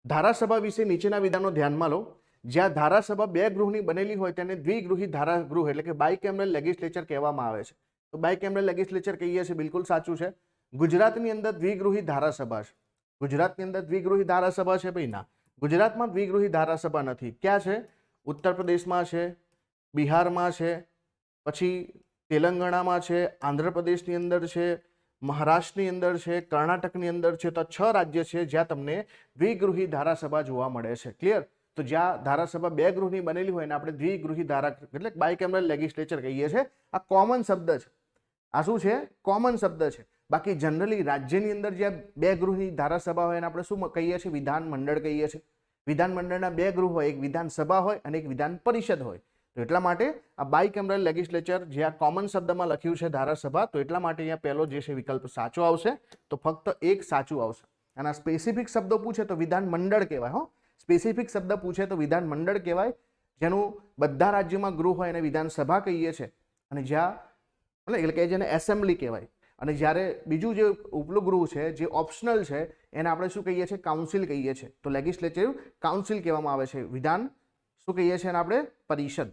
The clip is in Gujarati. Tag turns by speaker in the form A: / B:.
A: ધારાસભા વિશે નીચેના વિધાનો ધ્યાનમાં લો. જ્યાં ધારાસભા બે ગૃહની બનેલી હોય તેને દ્વિગૃહી ધારાગૃહ એટલે કે બાયકેમરલ લેજિસ્લેચર કહેવામાં આવે છે. તો બાયકેમરલ લેજિસ્લેચર કહીએ છીએ, બિલકુલ સાચું છે. ગુજરાતની અંદર દ્વિગૃહી ધારાસભા છે. ગુજરાતની અંદર દ્વિગૃહી ધારાસભા છે ભાઈ? ના, ગુજરાતમાં દ્વિગૃહી ધારાસભા નથી. ક્યાં છે? ઉત્તર પ્રદેશમાં છે, બિહારમાં છે, પછી તેલંગાણામાં છે, આંધ્રપ્રદેશની અંદર છે, મહારાષ્ટ્રની અંદર છે, કર્ણાટકની અંદર છે. તો 6 રાજ્ય છે જ્યાં તમને દ્વિગૃહી ધારાસભા જોવા મળે છે. ક્લિયર? તો જ્યાં ધારાસભા બે ગૃહની બનેલી હોય ને આપણે દ્વિગૃહી ધારા એટલે બાયકેમરલ લેજિસ્લેચર કહીએ છીએ. આ કોમન શબ્દ છે. આ શું છે? કોમન શબ્દ છે. બાકી જનરલી રાજ્યની અંદર જ્યાં બે ગૃહની ધારાસભા હોય એને આપણે શું કહીએ છીએ? વિધાનમંડળ કહીએ છીએ. વિધાનમંડળના બે ગૃહ હોય, એક વિધાનસભા હોય અને એક વિધાન પરિષદ હોય. તો એટલા માટે આ બાયકેમરલ લેજિસ્લેચર જે આ કોમન શબ્દમાં લખ્યું છે ધારાસભા, તો એટલા માટે અહીંયા પહેલો જે છે વિકલ્પ સાચો આવશે. તો ફક્ત એક સાચું આવશે. અને આ સ્પેસિફિક શબ્દો પૂછે તો વિધાનમંડળ કહેવાય. હો, સ્પેસિફિક શબ્દ પૂછે તો વિધાનમંડળ કહેવાય. જેનું બધા રાજ્યોમાં ગૃહ હોય એને વિધાનસભા કહીએ છીએ. અને જ્યાં એટલે કે જેને એસેમ્બલી કહેવાય. અને જ્યારે બીજું જે ઉપલું ગૃહ છે જે ઓપ્શનલ છે એને આપણે શું કહીએ છીએ? કાઉન્સિલ કહીએ છીએ. તો લેજિસ્લેટિવ કાઉન્સિલ કહેવામાં આવે છે. વિધાન શું કહીએ છીએ એને આપણે? પરિષદ.